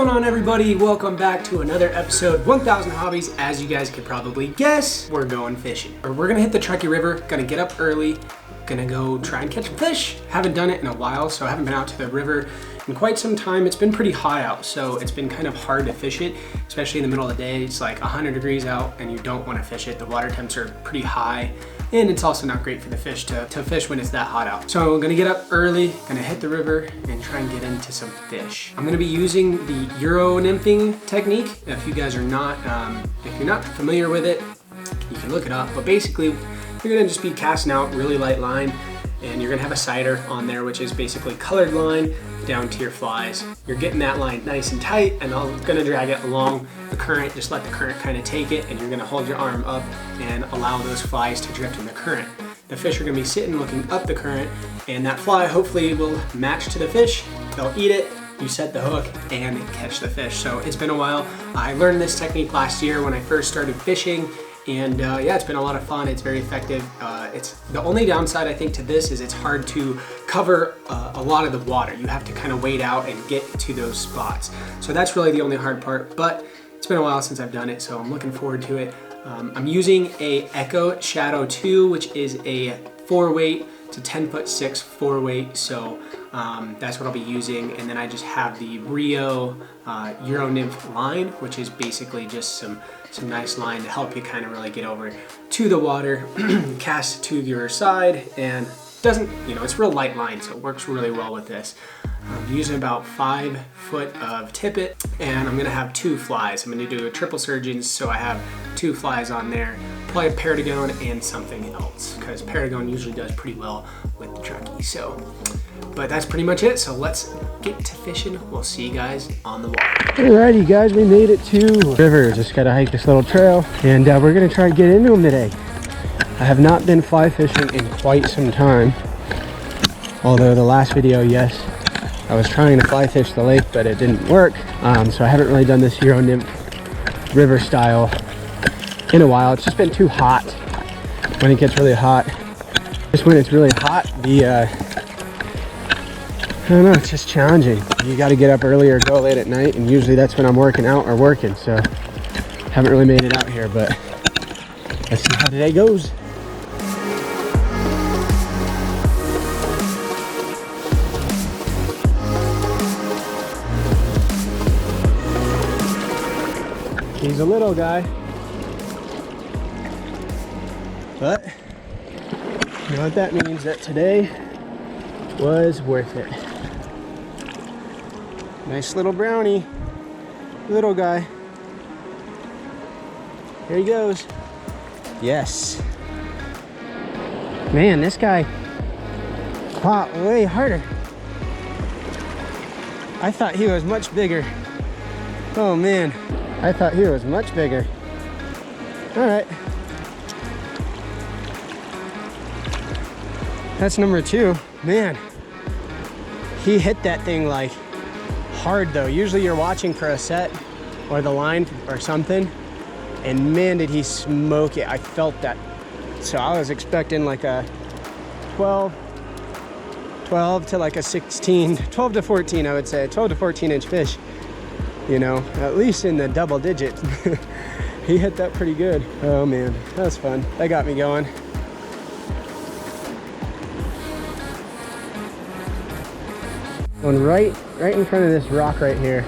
going on, everybody? Welcome back to another episode 1000 Hobbies. As you guys could probably guess, we're going fishing. We're gonna hit the Truckee River, gonna get up early, gonna go try and catch fish. Haven't done it in a while, so I haven't been out to the river in quite some time. It's been pretty hot out, so it's been kind of hard to fish it, especially in the middle of the day. It's like 100 degrees out and you don't want to fish it. The water temps are pretty high, and it's also not great for the fish to fish when it's that hot out. So I'm gonna get up early, gonna hit the river and try and get into some fish. I'm gonna be using the Euro nymphing technique. If you guys are not, if you're not familiar with it, you can look it up, but basically you're gonna just be casting out really light line, and you're gonna have a sighter on there, which is basically colored line down to your flies. You're getting that line nice and tight, and I'm gonna drag it along the current. Just let the current kind of take it, and you're gonna hold your arm up and allow those flies to drift in the current. The fish are gonna be sitting looking up the current, and that fly hopefully will match to the fish. They'll eat it, you set the hook, and catch the fish. So it's been a while. I learned this technique last year when I first started fishing, and yeah, it's been a lot of fun. It's very effective. It's the only downside I think to this is it's hard to cover a lot of the water. You have to kind of wade out and get to those spots. So that's really the only hard part, but it's been a while since I've done it, so I'm looking forward to it. I'm using a Echo Shadow 2, which is a 4-weight to 10'6" 4-weight, so that's what I'll be using. And then I just have the Rio Euro Nymph line, which is basically just some nice line to help you kind of really get over to the water, cast to your side, and doesn't, it's real light line, so it works really well with this. I'm using about 5 foot of tippet, and I'm gonna have 2 flies. I'm gonna do a triple surgeons, so I have 2 flies on there, probably a Paragone and something else, because Paragone usually does pretty well with the Truckee. So, but that's pretty much it. So let's get to fishing. We'll see you guys on the water. Alrighty guys, we made it to the river. Just gotta hike this little trail, and we're gonna try to get into them today. I have not been fly fishing in quite some time. Although the last video, yes, I was trying to fly fish the lake, but it didn't work. So I haven't really done this Euro Nymph river style in a while. It's just been too hot. When it gets really hot, just when it's really hot, I don't know, it's just challenging. You got to get up early or go late at night, and usually that's when I'm working out or working. So haven't really made it out here, but let's see how today goes. He's a little guy, but you know what that means? That today was worth it. Nice little brownie, little guy. Here he goes. Yes. Man, this guy caught way harder. I thought he was much bigger. Oh man. I thought he was much bigger. All right. That's number 2. Man, he hit that thing like hard though. Usually you're watching for a set or the line or something, and man, did he smoke it. I felt that. So I was expecting like a 12 to like a 16, 12 to 14, I would say, 12 to 14 inch fish. At least in the double digits. He hit that pretty good. Oh man, that was fun. That got me going. Going right in front of this rock right here.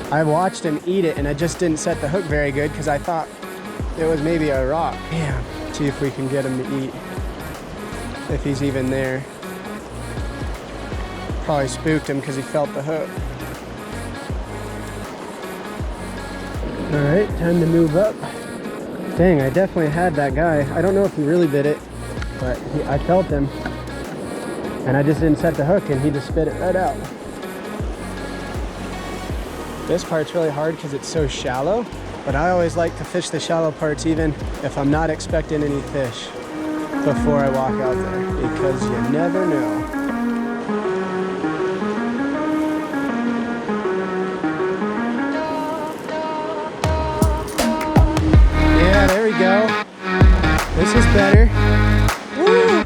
I watched him eat it, and I just didn't set the hook very good because I thought it was maybe a rock. Damn, see if we can get him to eat, if he's even there. Probably spooked him because he felt the hook. All right, time to move up. Dang, I definitely had that guy. I don't know if he really bit it, but I felt him. And I just didn't set the hook, and he just spit it right out. This part's really hard because it's so shallow, but I always like to fish the shallow parts even if I'm not expecting any fish before I walk out there, because you never know. There we go. This is better. Woo!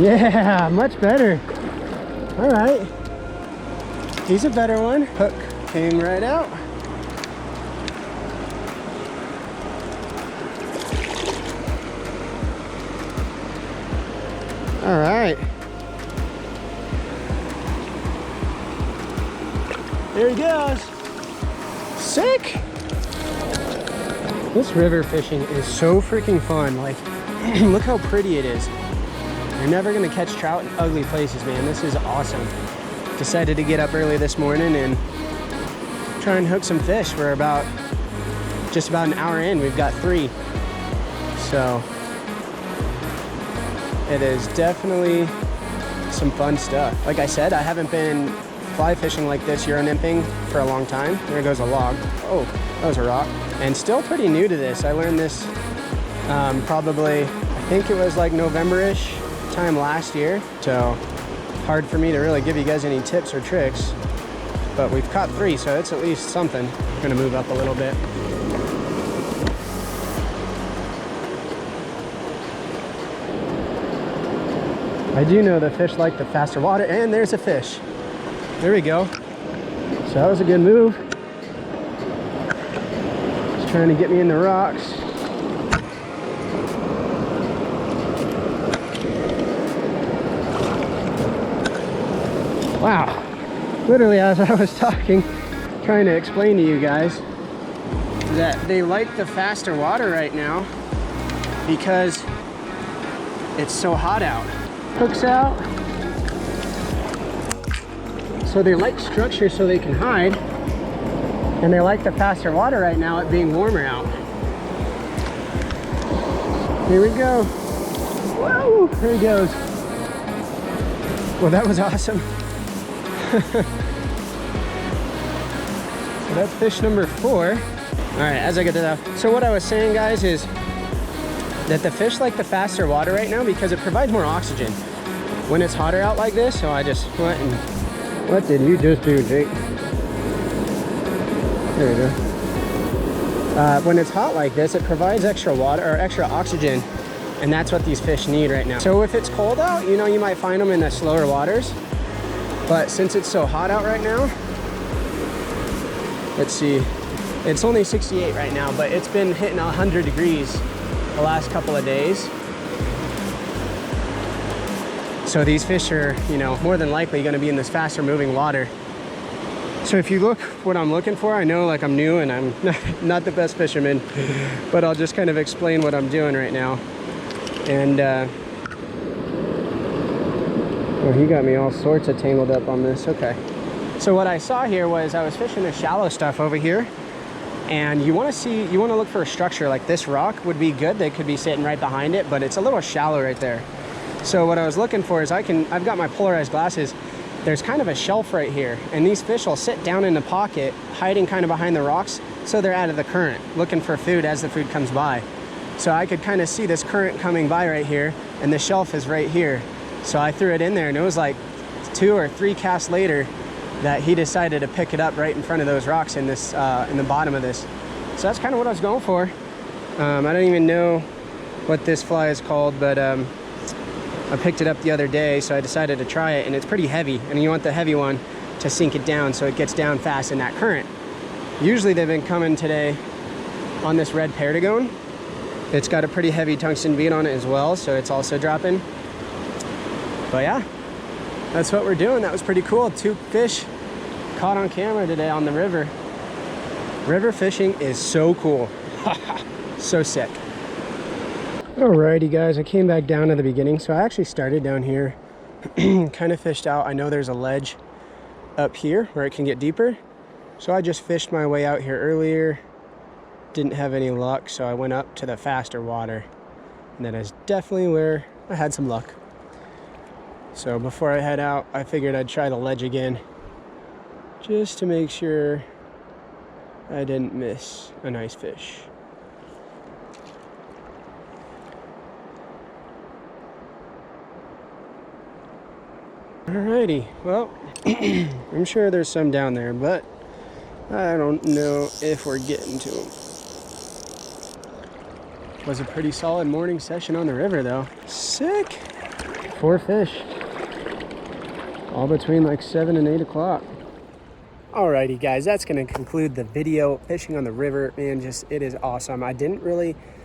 Yeah, much better. All right. He's a better one. Hook came right out. All right. There he goes. Sick. This river fishing is so freaking fun. Like, look how pretty it is. You're never gonna catch trout in ugly places, man. This is awesome. Decided to get up early this morning and try and hook some fish. We're just about an hour in. We've got 3. So it is definitely some fun stuff. Like I said, I haven't been fly fishing like this, Euro nymphing, for a long time. There goes a log. Oh, that was a rock. And still pretty new to this. I learned this probably, I think it was like November-ish time last year. So hard for me to really give you guys any tips or tricks. But we've caught 3, so it's at least something. I'm gonna move up a little bit. I do know the fish like the faster water, and there's a fish. There we go. So that was a good move. Just trying to get me in the rocks. Wow. Literally, as I was talking, trying to explain to you guys that they like the faster water right now because it's so hot out. Hooks out. So they like structure so they can hide, and they like the faster water right now, it being warmer out. Here we go. Whoa, there he goes. Well, that was awesome. So that's fish number 4. All right, as I get to that. So what I was saying, guys, is that the fish like the faster water right now because it provides more oxygen when it's hotter out like this. So I just went and, what did you just do, Jake? There we go. When it's hot like this, it provides extra water or extra oxygen, and that's what these fish need right now. So if it's cold out, you know, you might find them in the slower waters, but since it's so hot out right now, let's see, it's only 68 right now, but it's been hitting 100 degrees the last couple of days. So these fish are, you know, more than likely going to be in this faster moving water. So if you look what I'm looking for, I know like I'm new and I'm not the best fisherman, but I'll just kind of explain what I'm doing right now. And well, he got me all sorts of tangled up on this. Okay. So what I saw here was I was fishing the shallow stuff over here, and you want to look for a structure like this rock would be good. They could be sitting right behind it, but it's a little shallow right there. So what I was looking for is I've got my polarized glasses. There's kind of a shelf right here, and these fish will sit down in the pocket, hiding kind of behind the rocks, so they're out of the current, looking for food as the food comes by. So I could kind of see this current coming by right here, and the shelf is right here. So I threw it in there, and it was like 2 or 3 casts later that he decided to pick it up right in front of those rocks in this in the bottom of this. So that's kind of what I was going for. I don't even know what this fly is called, but I picked it up the other day, so I decided to try it, and it's pretty heavy, and you want the heavy one to sink it down so it gets down fast in that current. Usually they've been coming today on this red perdigone. It's got a pretty heavy tungsten bead on it as well, so it's also dropping. But yeah, that's what we're doing. That was pretty cool. 2 fish caught on camera today on the river. River fishing is so cool. So sick. Alrighty guys, I came back down to the beginning. So I actually started down here, kind of fished out. I know there's a ledge up here where it can get deeper. So I just fished my way out here earlier. Didn't have any luck, so I went up to the faster water. And that is definitely where I had some luck. So before I head out, I figured I'd try the ledge again, just to make sure I didn't miss a nice fish. Alrighty, well, I'm sure there's some down there, but I don't know if we're getting to them. Was a pretty solid morning session on the river though. Sick. 4 fish. All between like 7 and 8 o'clock. Alrighty guys, that's gonna conclude the video. Fishing on the river, man, just, it is awesome.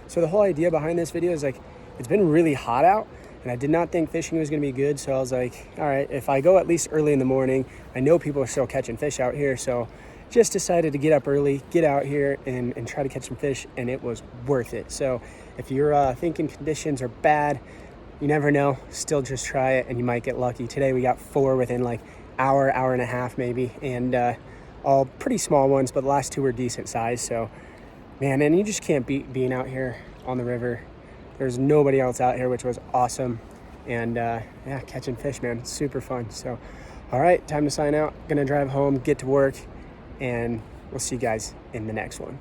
So the whole idea behind this video is like, it's been really hot out and I did not think fishing was gonna be good. So I was like, all right, if I go at least early in the morning, I know people are still catching fish out here. So just decided to get up early, get out here and try to catch some fish, and it was worth it. So if you're thinking conditions are bad, you never know, still just try it and you might get lucky. Today we got 4 within like hour and a half maybe, and all pretty small ones, but the last 2 were decent size. So man, and you just can't beat being out here on the river. There's nobody else out here, which was awesome. And yeah, catching fish, man, super fun. So all right, time to sign out. Gonna drive home, get to work, and we'll see you guys in the next one.